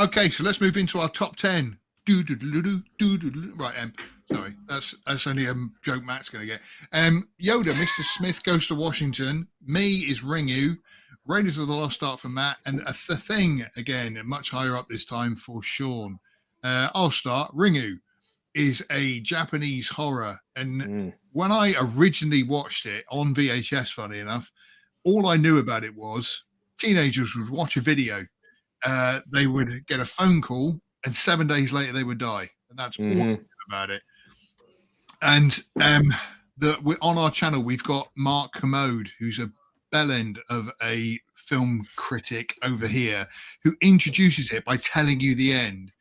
Okay, so let's move into our top 10. Right, sorry, that's only a joke Matt's going to get. Yoda, Mr. Smith Goes to Washington. Me is Ringu. Raiders of the Lost Ark for Matt. And The Thing, again, much higher up this time for Sean. I'll start. Ringu is a Japanese horror. And when I originally watched it on VHS, funny enough, all I knew about it was teenagers would watch a video. They would get a phone call, and 7 days later they would die, and that's all I knew about it. And on our channel we've got Mark Commode, who's a bellend of a film critic over here, who introduces it by telling you the end.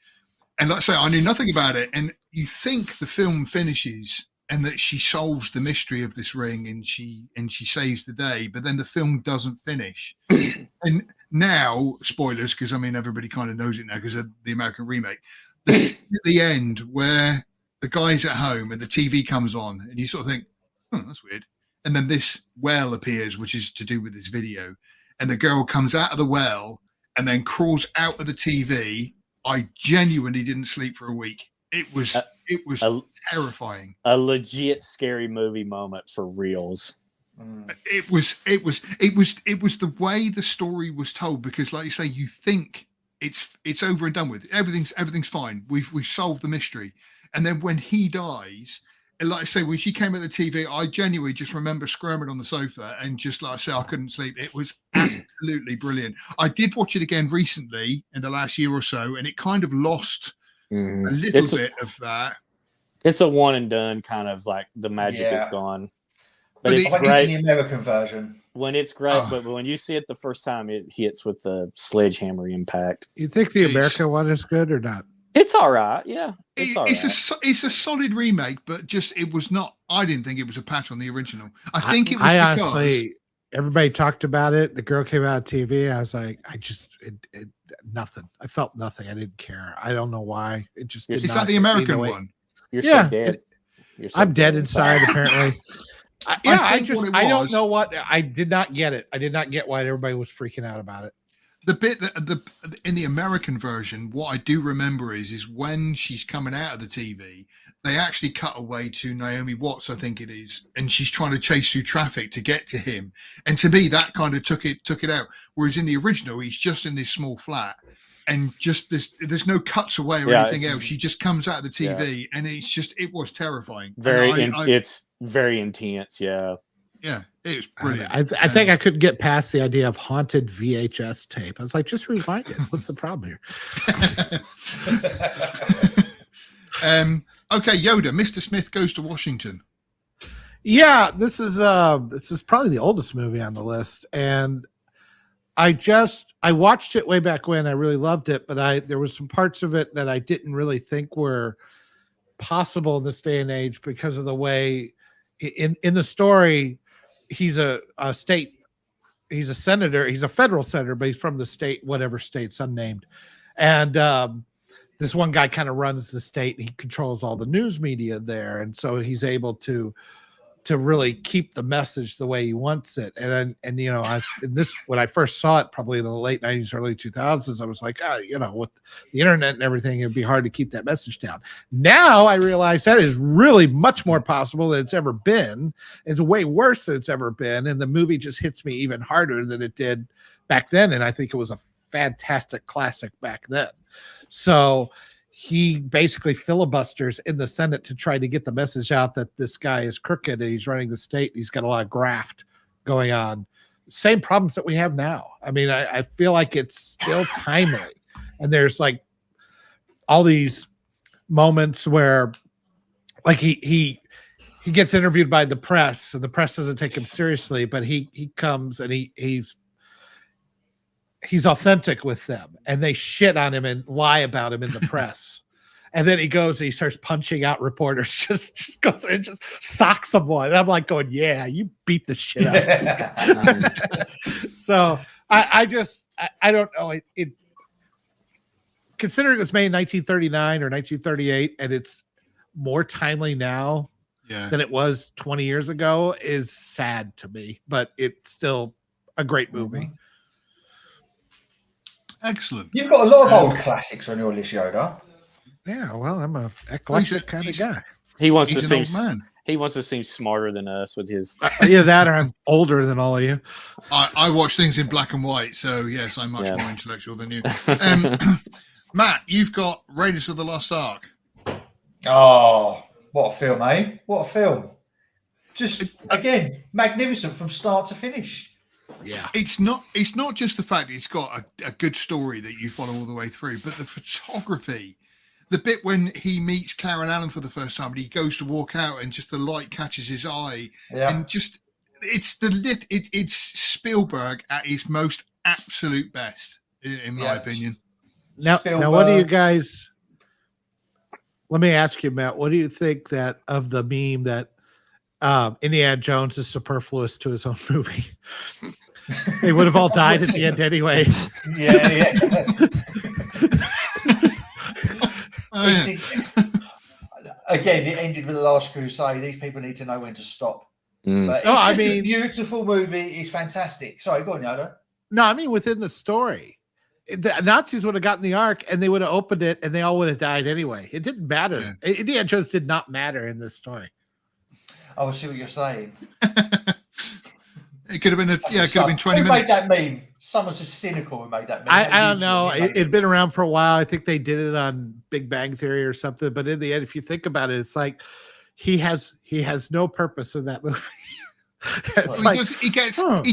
And like I say, I knew nothing about it, and you think the film finishes and that she solves the mystery of this ring and she saves the day, but then the film doesn't finish. And now, spoilers, because I mean everybody kind of knows it now because of the American remake. At the end, where the guy's at home and the TV comes on, and you sort of think, that's weird. And then this well appears, which is to do with this video, and the girl comes out of the well and then crawls out of the TV. I genuinely didn't sleep for a week. It was terrifying. A legit scary movie moment for reals. It was the way the story was told, because like you say, you think it's over and done with. Everything's fine. We've solved the mystery. And then when he dies, and like I say, when she came at the TV, I genuinely just remember squirming on the sofa and just like I say, I couldn't sleep. It was absolutely brilliant. I did watch it again recently in the last year or so, and it kind of lost a little bit of that. It's a one and done kind of, like the magic is gone. But it's great. The American version. When it's great, but when you see it the first time, it hits with the sledgehammer impact. You think the American one is good or not? It's all right. Yeah, it's a solid remake, but just it was not. I didn't think it was a patch on the original. I think it was. Honestly, everybody talked about it. The girl came out of TV. I was like, nothing. I felt nothing. I didn't care. I don't know why. It just is that the American one? You're so dead. I'm dead inside. Apparently. I don't know what. I did not get it. I did not get why everybody was freaking out about it. The bit that in the American version, what I do remember is when she's coming out of the TV, they actually cut away to Naomi Watts, I think it is, and she's trying to chase through traffic to get to him. And to me, that kind of took it out. Whereas in the original, he's just in this small flat, and just there's no cuts away or anything else. She just comes out of the TV, and it was terrifying. It's very intense. Yeah. Yeah, it was brilliant. I think I couldn't get past the idea of haunted VHS tape. I was like, just rewind it. What's the problem here? Okay, Yoda, Mr. Smith Goes to Washington. Yeah, this is probably the oldest movie on the list, and I watched it way back when. I really loved it, but there was some parts of it that I didn't really think were possible in this day and age because of the way in the story. He's a senator. He's a federal senator, but he's from the state, whatever state's unnamed. And this one guy kind of runs the state. And he controls all the news media there. And so he's able to really keep the message the way he wants it. And when I first saw it, probably in the late 90s, early 2000s, I was like, with the internet and everything, it'd be hard to keep that message down. Now I realize that is really much more possible than it's ever been. It's way worse than it's ever been. And the movie just hits me even harder than it did back then. And I think it was a fantastic classic back then. So he basically filibusters in the Senate to try to get the message out that this guy is crooked and he's running the state. And he's got a lot of graft going on. Same problems that we have now. I mean, I feel like it's still timely. And there's like all these moments where like he gets interviewed by the press and the press doesn't take him seriously, but he comes and he's authentic with them and they shit on him and lie about him in the press. And then he goes and he starts punching out reporters, just goes and just socks someone. And I'm like going, yeah, you beat the shit out of him. So I don't know. It considering it was made in 1939 or 1938 and it's more timely now than it was 20 years ago is sad to me, but it's still a great movie. Excellent. You've got a lot of old classics on your list, Yoda. Yeah, well, I'm a eclectic kind of guy. He wants to He's an seem old man. he wants to seem smarter than us with his. Either that or I'm older than all of you. I watch things in black and white, so yes, I'm much Yeah. more intellectual than you. Matt, you've got Raiders of the Lost Ark. Oh, what a film, eh? What a film. Just, again, magnificent from start to finish. Yeah. It's not just the fact it's got a good story that you follow all the way through, but the photography. The bit when he meets Karen Allen for the first time and he goes to walk out and just the light catches his eye. Yeah. And just it's Spielberg at his most absolute best, in my opinion. Now, what do you guys? Let me ask you, Matt. What do you think that of the meme that Indiana Jones is superfluous to his own movie? They would have all died at the end anyway. Yeah. Again, it ended with The Last Crusade. These people need to know when to stop. But it's a beautiful movie. It's fantastic. Sorry, go on, Yoda. No, I mean within the story. The Nazis would have gotten the Ark and they would have opened it and they all would have died anyway. It didn't matter. Yeah. Indiana Jones did not matter in this story. I see what you're saying. It could have been it could have been 20 minutes. Who made that meme? Someone's just cynical who made that meme. I don't know. It'd been around for a while. I think they did it on Big Bang Theory or something. But in the end, if you think about it, it's like he has no purpose in that movie. He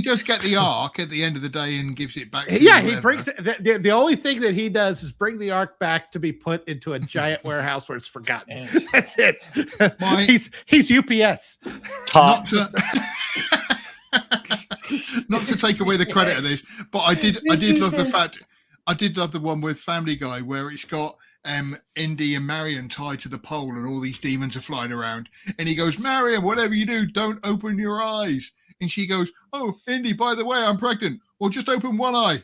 does get the Ark at the end of the day and gives it back. He brings it. The only thing that he does is bring the Ark back to be put into a giant warehouse where it's forgotten. That's it. He's UPS. Not to take away the credit of this, but I did love the fact. I did love the one with Family Guy where it's got Indy and Marion tied to the pole and all these demons are flying around. And he goes, Marion, whatever you do, don't open your eyes. And she goes, oh, Indy, by the way, I'm pregnant. Well, just open one eye.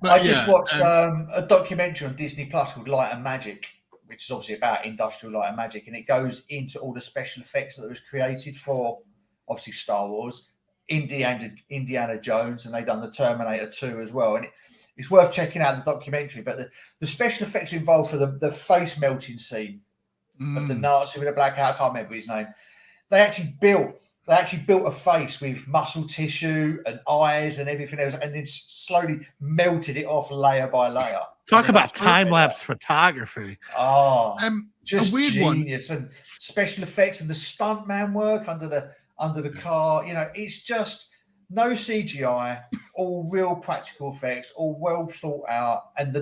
I just watched a documentary on Disney Plus called Light and Magic, which is obviously about industrial light and magic. And it goes into all the special effects that was created for, obviously, Star Wars, Indiana Jones, and they've done the Terminator 2 as well. And it's worth checking out the documentary. But the special effects involved for the face melting scene of the Nazi with a black hat, I can't remember his name. They actually built a face with muscle tissue and eyes and everything else, and then slowly melted it off layer by layer. Talk about time-lapse photography. Oh, just a weird genius. one. And special effects and the stuntman work under the car. You know, it's just no CGI, all real practical effects, all well thought out. And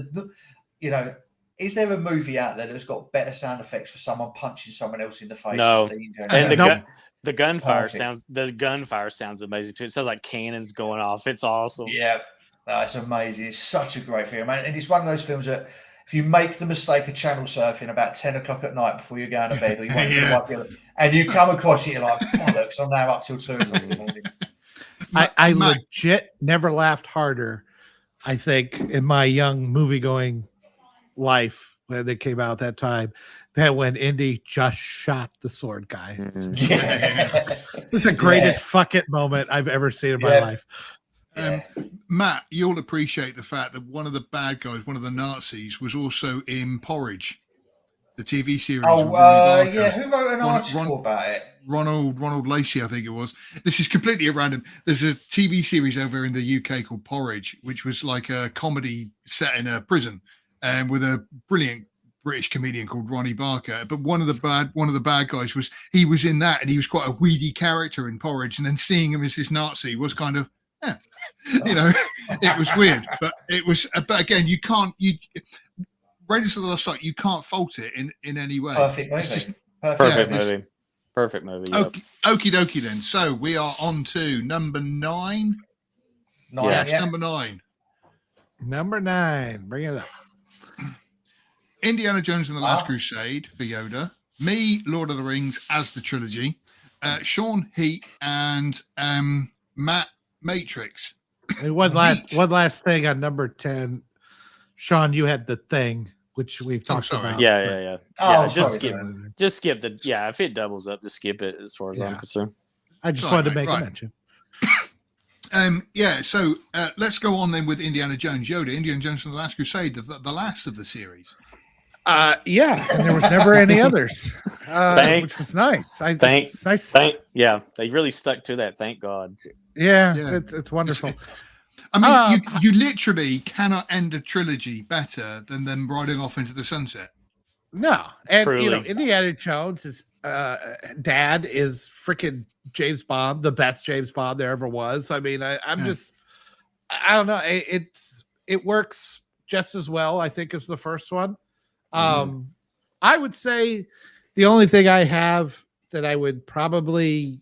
is there a movie out there that's got better sound effects for someone punching someone else in the face? No. And the gunfire Perfect. sounds amazing too. It sounds like cannons going off. It's awesome. Yeah, it's amazing. It's such a great film, and it's one of those films that if you make the mistake of channel surfing about 10 o'clock at night before you're going to bed, or you wait for the wife, and you come across it, you're like, bollocks, I'm now up till 2 in the morning. I legit never laughed harder, I think, in my young movie-going life when they came out that time, than when Indy just shot the sword guy. It's the greatest fuck it moment I've ever seen in my life. Matt, you'll appreciate the fact that one of the bad guys, one of the Nazis, was also in Porridge, the TV series. Who wrote an article about it? Ronald Lacey, I think it was. This is completely random. There's a TV series over in the UK called Porridge, which was like a comedy set in a prison, and with a brilliant British comedian called Ronnie Barker. But one of the bad guys was in that, and he was quite a weedy character in Porridge. And then seeing him as this Nazi was kind of, it was weird. But it was. But again, Raiders of the Lost Ark, you can't fault it in any way. Perfect movie. It's just, Perfect movie. Yep. Okie dokie then. So we are on to number 9. Number 9. Number 9. Bring it up. Indiana Jones and the Last Crusade for Yoda. Me, Lord of the Rings as the trilogy. Sean, Heat, and Matt, Matrix. And one last thing on number 10. Sean, you had The Thing, which we've talked about. Yeah. Oh, just skip the. Yeah, if it doubles up, just skip it. As far as I'm concerned, I just wanted to make a mention. Yeah, so let's go on then with Indiana Jones. Yoda, Indiana Jones and the Last Crusade, the last of the series. Yeah, and there was never any others, which was nice. Yeah, they really stuck to that. Thank God. Yeah. It's wonderful. I mean, you literally cannot end a trilogy better than them riding off into the sunset. No, and Truly. Indiana Jones is dad is freaking James Bond, the best James Bond there ever was. I mean, I don't know. It works just as well, I think, as the first one. I would say the only thing I have that I would probably,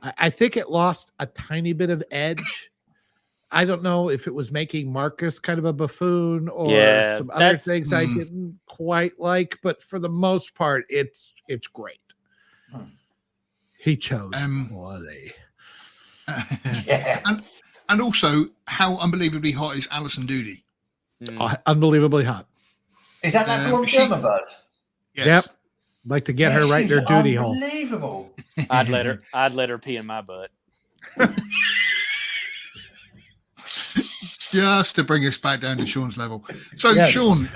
I think it lost a tiny bit of edge. I don't know if it was making Marcus kind of a buffoon or some other things I didn't quite like, but for the most part, it's great. He chose quality. Yeah. And also, how unbelievably hot is Alison Doody? Unbelievably hot. Is that blonde German bird? Yes. Yep. Like to get her right in her duty hole. Unbelievable. I'd let her pee in my butt. Just to bring us back down to Sean's level. So, Sean,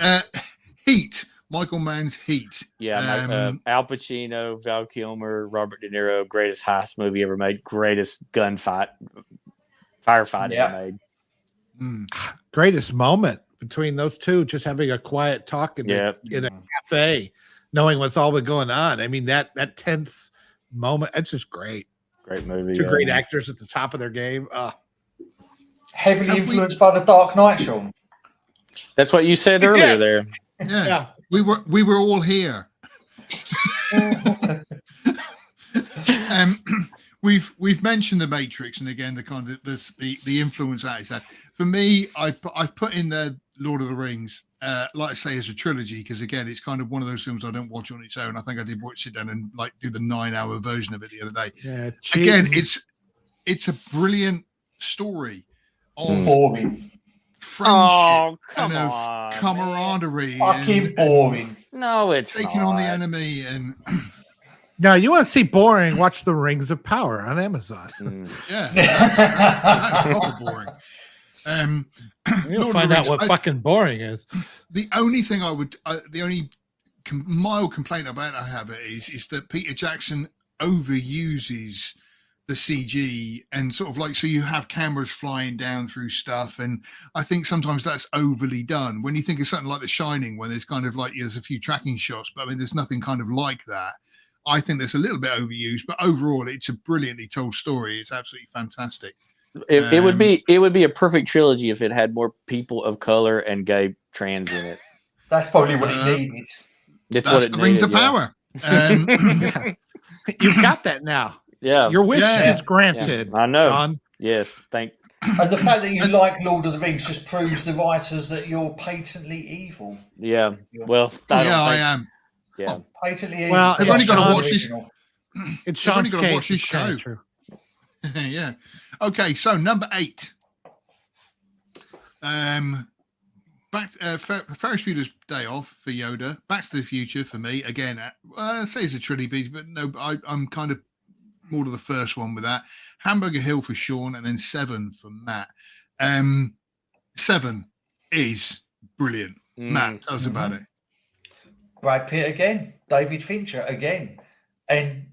Heat, Michael Mann's Heat. Yeah, Al Pacino, Val Kilmer, Robert De Niro, greatest heist movie ever made, greatest firefight ever made. Greatest moment between those two, just having a quiet talk in a cafe, knowing what's all been going on. I mean, that tense moment, it's just great. Great movie. Two great actors at the top of their game. Heavily influenced by The Dark Knight, Sean. That's what you said earlier there. Yeah. We were all here. We've mentioned the Matrix, and again the kind of the influence that it's had. For me, I put in there Lord of the Rings, like I say, as a trilogy, because again, it's kind of one of those films I don't watch on its own. I think I did sit down and do the 9-hour version of it the other day. Yeah, again, it's a brilliant story of boring friendship and of camaraderie. Fucking boring. No, it's taking on the enemy and. No, you want to see boring? Watch The Rings of Power on Amazon. Yeah, that's proper boring. You'll find out what fucking boring is. The only thing the only mild complaint about I have is that Peter Jackson overuses the CG and sort of so you have cameras flying down through stuff, and I think sometimes that's overly done. When you think of something like The Shining, when there's kind of there's a few tracking shots, but I mean there's nothing kind of like that. I think there's a little bit overused, but overall it's a brilliantly told story. It's absolutely fantastic. It would be a perfect trilogy if it had more people of color and gay trans in it. That's probably what it needed. That's what it the Rings of Power. You've got that now. Yeah, your wish is granted. Yeah. I know. Sean. Yes, And the fact that you like Lord of the Rings just proves the writers that you're patently evil. Yeah. Well, I am. Yeah. Patently evil. Well, I've only got to watch this. It's Sean's case. Watch this show. Yeah. Okay, so number 8. Ferris Bueller's Day Off for Yoda. Back to the Future for me. Again, I say it's a trilogy, but no, I'm kind of more to the first one with that. Hamburger Hill for Sean, and then 7 for Matt. 7 is brilliant. Matt, tell us about it. Brad Pitt again, David Fincher again, and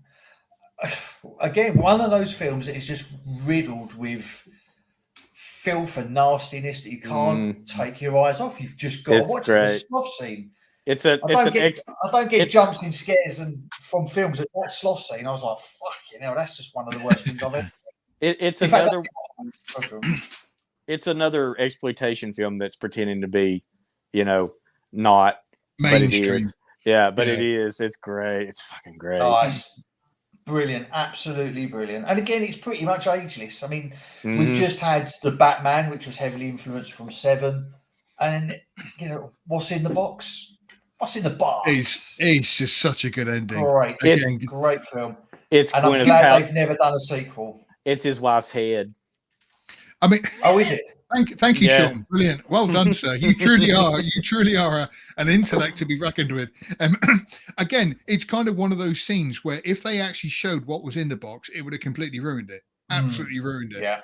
again, one of those films that is just riddled with filth and nastiness that you can't take your eyes off. You've just got to watch it. The sloth scene. I don't get jumps and scares and from films. That sloth scene, I was like, fucking hell, that's just one of the worst things I've ever. It's another exploitation film that's pretending to be, not mainstream. But it is. It's great. It's fucking great. Oh, it's brilliant. Absolutely brilliant. And again, it's pretty much ageless. I mean, we've just had The Batman, which was heavily influenced from 7. And, what's in the box? What's in the box? It's just such a good ending. Great. Great film. And I'm glad they've never done a sequel. It's his wife's head. I mean, is it? Thank you, Sean. Brilliant. Well done, sir. You truly are. You truly are an intellect to be reckoned with. Again, it's kind of one of those scenes where if they actually showed what was in the box, it would have completely ruined it. Absolutely ruined it. Yeah.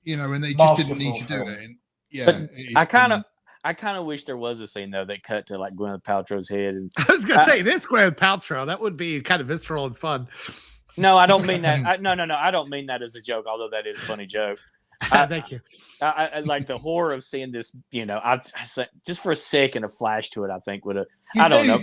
and they just didn't need Masterful to do film. it. And, yeah, But it is I kind brilliant. of wish there was a scene though that cut to like Gwyneth Paltrow's head. And I was gonna say this Gwyneth Paltrow. That would be kind of visceral and fun. no, I don't mean that. No, I don't mean that as a joke. Although that is a funny joke. Thank you. I like the horror of seeing this. I just for a second a flash to it. I think would have.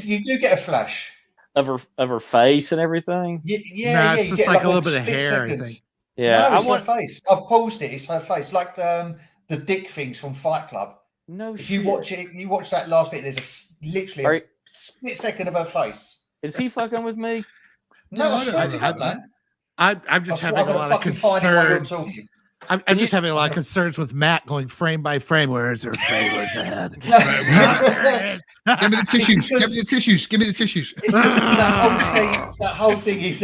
You do get a flash of her face and everything. Yeah, it's you just get like a little bit of split hair. second. I think. Yeah, no, it's her face. I've paused it. It's her face, like the dick things from Fight Club. No, if you watch it, you watch that last bit. There's literally a split second of her face. Is he fucking with me? No, I swear to God, man. I'm just having a lot of concerns. I'm just having a lot of concerns with Matt going frame by frame. Where's her face? Where's her head? Give me the tissues. Give me the tissues. Give me the tissues. That whole thing is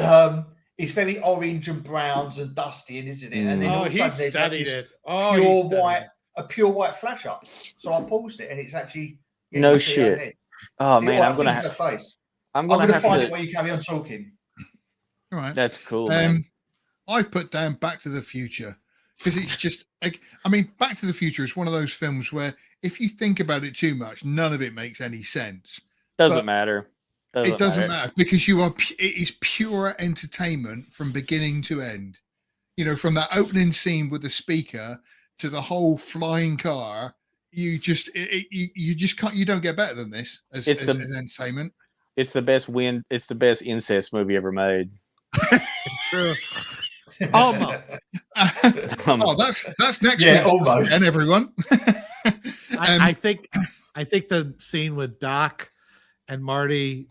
it's very orange and browns and dusty, isn't it? And then all of a sudden there's a pure white flash up. So I paused it, and it's actually no shit. Oh man, I'm gonna have face. I'm gonna find it while you carry on talking. All right, that's cool. Man. I've put down Back to the Future because it's just. I mean, Back to the Future is one of those films where if you think about it too much, none of it makes any sense. Doesn't matter. It doesn't matter because it is pure entertainment from beginning to end. From that opening scene with the speaker to the whole flying car, you just can't. You don't get better than this as entertainment. It's the best It's the best incest movie ever made. True. Almost. That's next week. Almost. And everyone. I think the scene with Doc and Marty,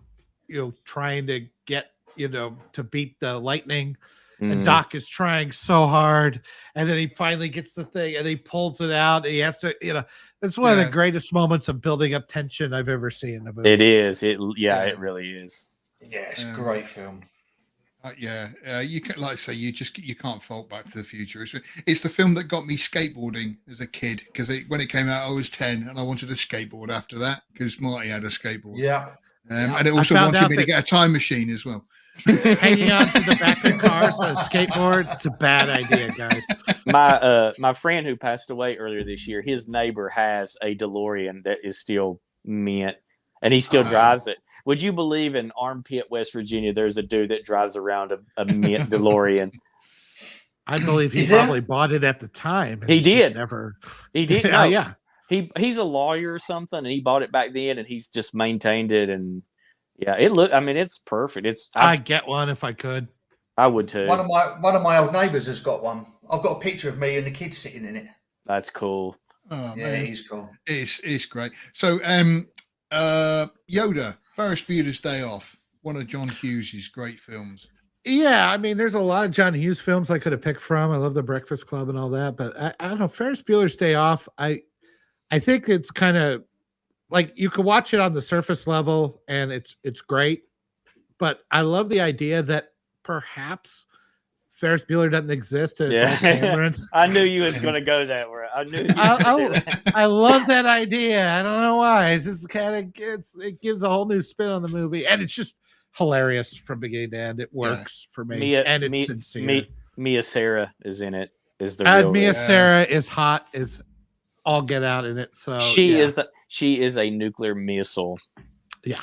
trying to get, to beat the lightning, and Doc is trying so hard, and then he finally gets the thing, and he pulls it out. And he has to, it's one of the greatest moments of building up tension I've ever seen in a movie. It is. It really is. Yeah, it's a great film. You can, like I say, you can't fault Back to the Future. It's the film that got me skateboarding as a kid because when it came out, I was 10 and I wanted a skateboard after that because Marty had a skateboard. Yeah. And it also wanted me to get a time machine as well. Hanging on to the back of cars on skateboards, it's a bad idea, guys. My friend who passed away earlier this year, his neighbor has a DeLorean that is still mint, and he still drives it. Would you believe in Armpit, West Virginia, there's a dude that drives around a mint DeLorean? I believe he probably bought it at the time. He did. He did. No, yeah. He's a lawyer or something, and he bought it back then, and he's just maintained it. And it's perfect. I'd get one if I could. I would too. One of my old neighbours has got one. I've got a picture of me and the kids sitting in it. That's cool. Oh, yeah, man. he's cool. It's great. So, Yoda, Ferris Bueller's Day Off, one of John Hughes' great films. Yeah, I mean, there's a lot of John Hughes films I could have picked from. I love The Breakfast Club and all that, but I don't know. Ferris Bueller's Day Off, I think it's kind of like you can watch it on the surface level and it's great, but I love the idea that perhaps Ferris Bueller doesn't exist. I knew you was going to go that way. I knew. I love that idea. I don't know why. It's just it gives a whole new spin on the movie, and it's just hilarious from beginning to end. It works for me, and it's sincere. Mia Sara is in it. Mia Sara is hot. Is all get out in it. So she is a nuclear missile. Yeah.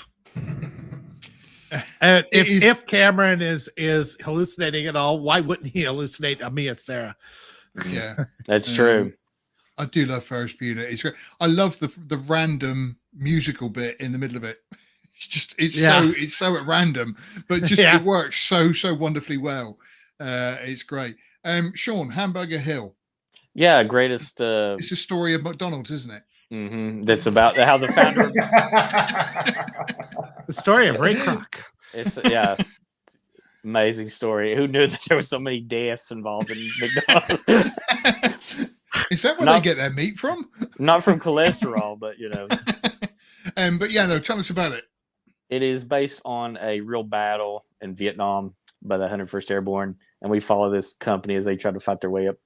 And if Cameron is hallucinating at all, why wouldn't he hallucinate a Mia Sara? Yeah, that's true. I do love Ferris Bueller. It's great. I love the random musical bit in the middle of it. It's so at random, but just it works so wonderfully well. It's great. Sean, Hamburger Hill. Yeah, greatest. It's a story of McDonald's, isn't it? Mm-hmm. That's about how the founder. The story of Ray Kroc. It's amazing story. Who knew that there were so many deaths involved in McDonald's? Is that where they get their meat from? Not from cholesterol, but tell us about it. It is based on a real battle in Vietnam by the 101st Airborne, and we follow this company as they try to fight their way up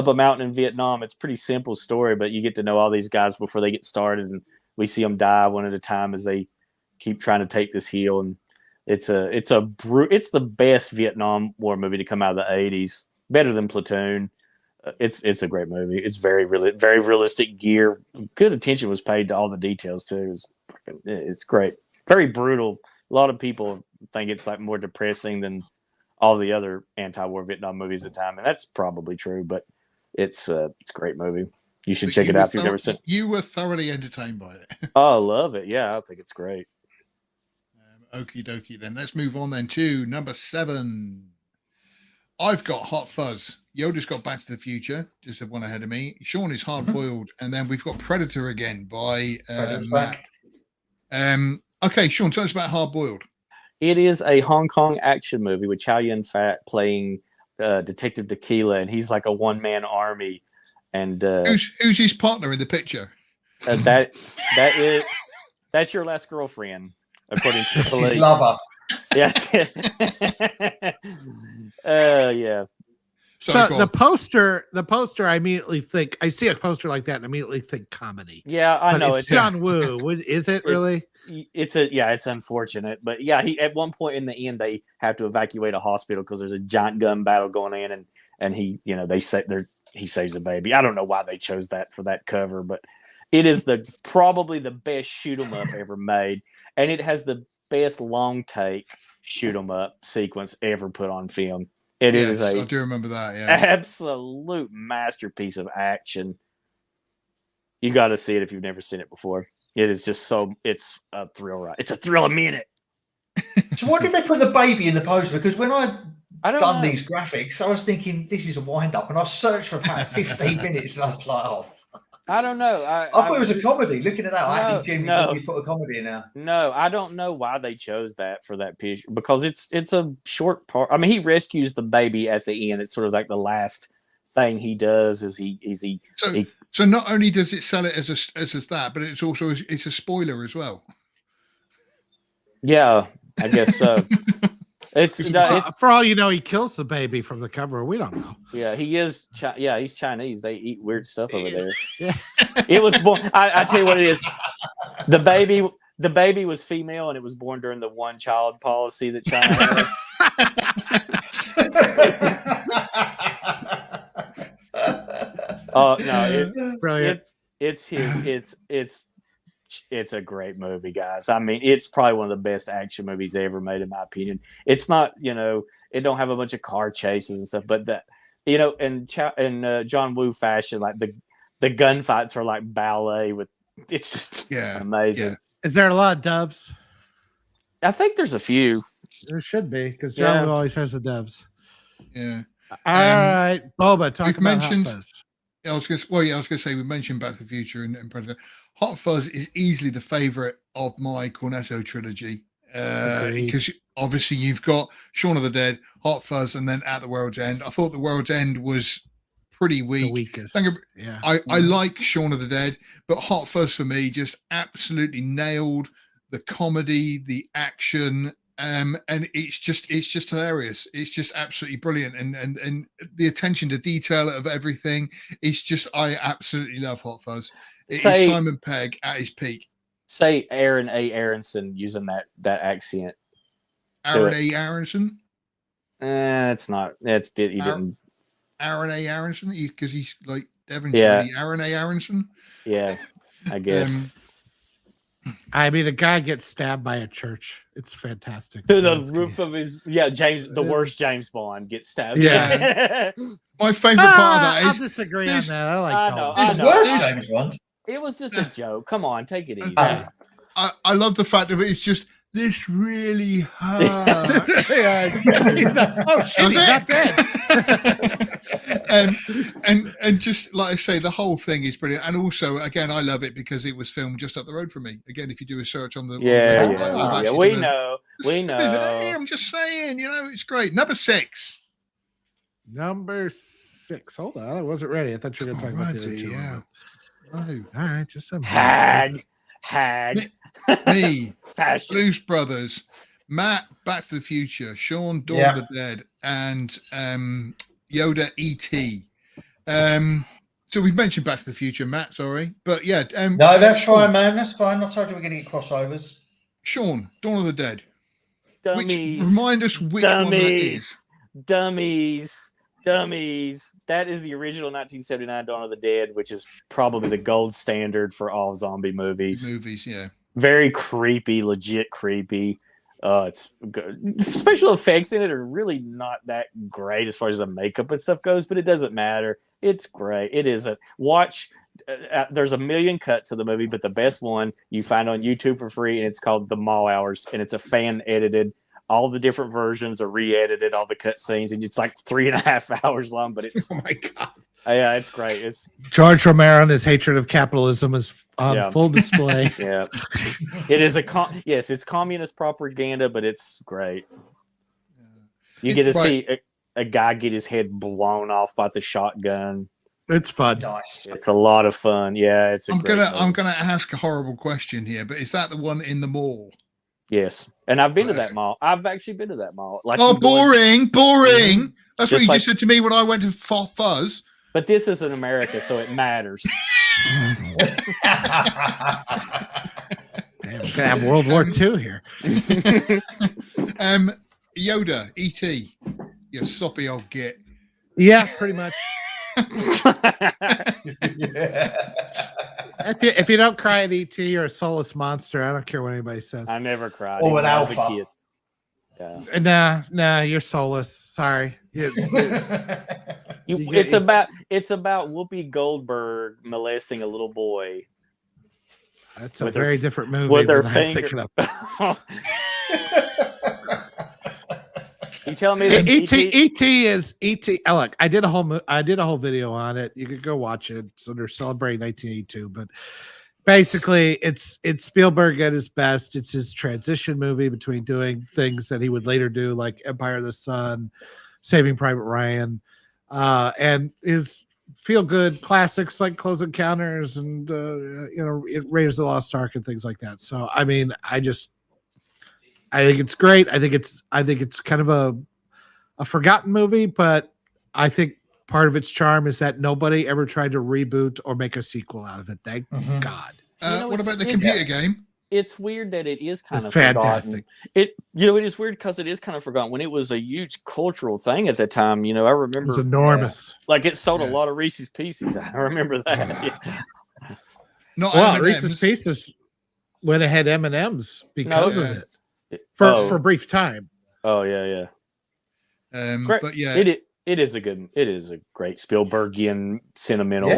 a mountain in Vietnam. It's a pretty simple story, but you get to know all these guys before they get started, and we see them die one at a time as they keep trying to take this hill. And it's the best Vietnam War movie to come out of the 80s, better than Platoon. It's a great movie. It's very realistic gear. Good attention was paid to all the details too. It's great. Very brutal. A lot of people think it's like more depressing than all the other anti-war Vietnam movies at the time, and that's probably true. But it's a great movie. You should check it out if you've never seen it. You were thoroughly entertained by it. Oh, I love it. Yeah, I think it's great. Okie dokie. Then let's move on then to number 7. I've got Hot Fuzz. Yoda's got Back to the Future, just one ahead of me. Sean is Hard Boiled, and then we've got Predator again by Matt. Okay, Sean, tell us about Hard Boiled. It is a Hong Kong action movie with Chow Yun-fat playing Detective Tequila, and he's like a one-man army. And who's his partner in the picture? That's your last girlfriend, according to the police. His lover. Yeah. Yeah. So the poster, I immediately think, I see a poster like that and immediately think comedy. Yeah, I know. It's John Woo. Is it really? It's unfortunate, but yeah, at one point in the end they have to evacuate a hospital because there's a giant gun battle going in, and he saves a baby. I don't know why they chose that for that cover, but it is probably the best shoot 'em up ever made, and it has the best long take shoot 'em up sequence ever put on film. I do remember that. Yeah, absolute masterpiece of action. You got to see it if you've never seen it before. It is just it's a thrill ride. It's a thrill a minute. So why did they put the baby in the poster? Because when I don't done know. These graphics, I was thinking this is a wind up, and I searched for about 15 minutes, and I was like, oh. I don't know. I thought it was a comedy. Looking at that, I actually genuinely thought you put a comedy in there. No, I don't know why they chose that for that picture, because it's a short part. I mean, he rescues the baby at the end. It's sort of like the last thing he does is he. So not only does it sell it as that, but it's also a spoiler as well. Yeah, I guess so. It's for all you know, he kills the baby from the cover. We don't know. Yeah, he is. He's Chinese. They eat weird stuff over there. Yeah, it was born. I tell you what it is. The baby was female, and it was born during the one-child policy that China had. Oh no! Brilliant. It's a great movie, guys. I mean, it's probably one of the best action movies ever made, in my opinion. It's not, it don't have a bunch of car chases and stuff, but that, in John Woo fashion, like the gunfights are like ballet with. It's just amazing. Yeah. Is there a lot of doves? I think there's a few. There should be, because John Woo always has the doves. Yeah. All right, Boba, talk about Hot Fuzz. I was going to say we mentioned Back to the Future and Predator. Hot Fuzz is easily the favorite of my Cornetto trilogy because obviously you've got Shaun of the Dead, Hot Fuzz, and then At the World's End. I thought The World's End was pretty weak. The weakest. Yeah. I like Shaun of the Dead, but Hot Fuzz for me just absolutely nailed the comedy, the action, and it's just hilarious. It's just absolutely brilliant, and the attention to detail of everything. It's just, I absolutely love Hot Fuzz. It's Simon Pegg at his peak. Say Aaron A. Aronson using that accent. Aaron A. Aronson? It's not. He didn't. Aaron A. Aronson? Because he's like Devon's really Aaron A. Aronson? Yeah, I guess. I mean, a guy gets stabbed by a church. It's fantastic. Through the roof of his the worst James Bond gets stabbed. Yeah. My favorite part of that is. I'll disagree on that. I like the worst James Bond. It was just a joke. Come on, take it easy. I love the fact of it. It's just, this really hurts. He's not dead. and just like I say, the whole thing is brilliant. And also, again, I love it because it was filmed just up the road from me. Again, if you do a search on the we know. I'm just saying, it's great. Number 6. Hold on, I wasn't ready. I thought you were going to talk about the other two. Yeah. Oh. All right, just a Hag. Me, Blues Brothers, Matt, Back to the Future, Sean, Dawn of the Dead, and Yoda, E.T. So we've mentioned Back to the Future, Matt. Sorry, but yeah. No, that's fine, man. That's fine. I told you we're going to get crossovers. Sean, Dawn of the Dead. Dummies. Remind us which one that is. Dummies. Dummies. That is the original 1979 Dawn of the Dead, which is probably the gold standard for all zombie movies. Movies, yeah. Very creepy, legit creepy. It's good. Special effects in it are really not that great as far as the makeup and stuff goes, but it doesn't matter. It's great. It is a watch. There's a million cuts of the movie, but the best one you find on YouTube for free, and it's called The Mall Hours, and it's a fan edited. All the different versions are re-edited, all the cut scenes, and it's like 3.5 hours long. But it's Oh my god! yeah, it's great. It's George Romero and his hatred of capitalism is on Yeah. full display. yeah, it is yes, it's communist propaganda, but it's great. You get to see a guy get his head blown off by the shotgun. It's fun. Nice. It's a lot of fun. Yeah, it's. I'm gonna ask a horrible question here, but is that the one in the mall? Yes, and I've been to that Okay. mall. I've actually been to that mall. Like Oh, you going- boring. That's Just what you like- just said to me when I went to Fuzz. But this is in America, so it matters. Damn, we're gonna have World War II here. Yoda, E.T., you soppy old git. Yeah, pretty much. If you don't cry at ET, you're a soulless monster. I don't care what anybody says. I never cried. Or even an when I was a alpha. kid. Yeah. Nah, you're soulless. Sorry. You get- It's about Whoopi Goldberg molesting a little boy That's a with her very f- different movie. with her than I'm finger. thinking of. You telling me that ET is ET. Oh, look, I did a whole video on it. You could go watch it. So they're celebrating 1982, but basically it's Spielberg at his best. It's his transition movie between doing things that he would later do, like Empire of the Sun, Saving Private Ryan, and his feel good classics like Close Encounters and Raiders of the Lost Ark and things like that. So I mean, I think it's great. I think it's kind of a forgotten movie, but I think part of its charm is that nobody ever tried to reboot or make a sequel out of it. Thank God. What about the it's- computer game? It's weird that it is kind of Fantastic. forgotten. It is weird because it is kind of forgotten when it was a huge cultural thing at the time. I It remember was enormous. like it sold a Yeah. lot of Reese's Pieces. I remember that. Yeah. Not Well, M&Ms. Reese's Pieces went ahead M&M's because No. of it Oh. for a brief time. Oh yeah. Great. But yeah, It is a great Spielbergian sentimental.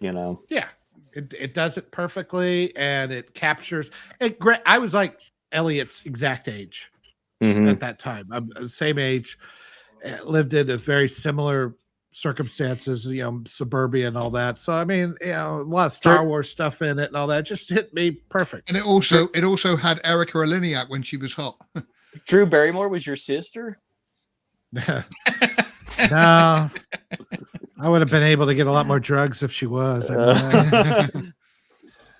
Yeah. Yeah, it does it perfectly, and it captures it. Great. I was like Elliot's exact age Mhm. at that time. I'm the same age, lived in a very similar circumstances, suburbia and all that. So I mean, a lot of Star Wars stuff in it and all that just hit me perfect. and it also had Erica Eleniak when she was hot. Drew Barrymore was your sister. No, I would have been able to get a lot more drugs if she was. I know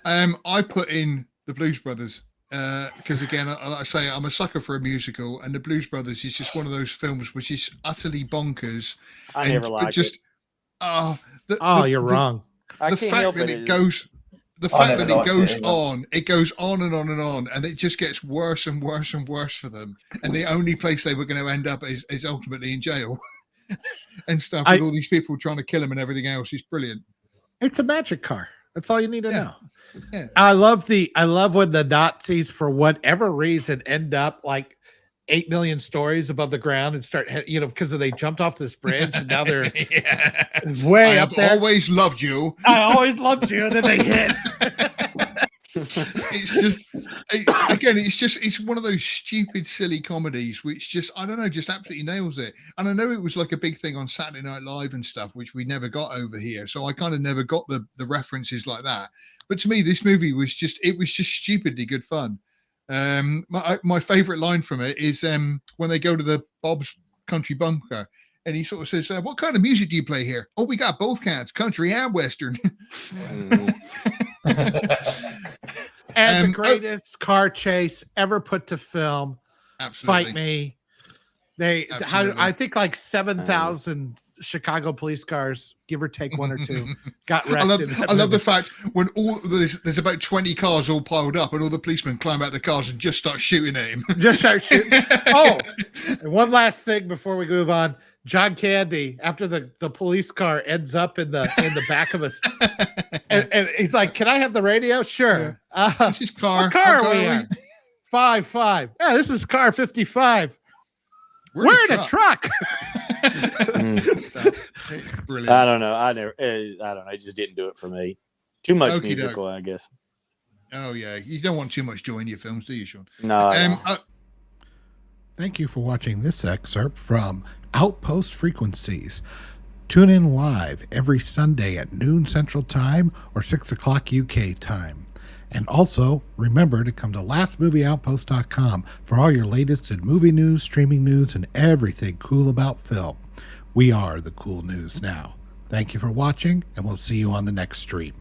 that. I put in the Blues Brothers because again, like I say, I'm a sucker for a musical, and the Blues Brothers is just one of those films which is utterly bonkers. I never liked it. You're wrong. I The can't fact help that it. it goes. The I fact never that it liked it goes either. on, it goes on and on and on, and it just gets worse and worse and worse for them. And the only place they were going to end up is ultimately in jail and stuff with all these people trying to kill him and everything else. Is brilliant. It's a magic car. That's all you need to Yeah. know. Yeah. I love when the Nazis, for whatever reason, end up like 8 million stories above the ground and start, because they jumped off this bridge and now they're way I up have there. always loved you. I always loved you. And then they hit. It's just it's one of those stupid silly comedies which just just absolutely nails it. And I know it was like a big thing on Saturday Night Live and stuff, which we never got over here, so I kind of never got the references like that. But to me, this movie was just stupidly good fun. My favorite line from it is when they go to the Bob's Country Bunker, and he sort of says, "What kind of music do you play here?" "Oh, we got both kinds, country and western." And the greatest car chase ever put to film. Absolutely. Fight me. Absolutely. I think like 7,000 Chicago police cars, give or take one or two, got wrecked. I love the fact when there's about 20 cars all piled up, and all the policemen climb out the cars and just start shooting at him. Just start shooting. Oh, and one last thing before we move on. John Candy, after the police car ends up in the back of us, and he's like, "Can I have the radio?" Sure. This is car. What car are we in? 5. Yeah, this is car 55. We're in a truck. Brilliant. I don't know. I don't know. It just didn't do it for me. Too much Okey-doke. musical, I guess. Oh yeah, you don't want too much joy in your films, do you, Sean? No. Thank you for watching this excerpt from Outpost Frequencies. Tune in live every Sunday at noon Central Time or 6 o'clock UK time. And also, remember to come to lastmovieoutpost.com for all your latest in movie news, streaming news, and everything cool about film. We are the cool news now. Thank you for watching, and we'll see you on the next stream.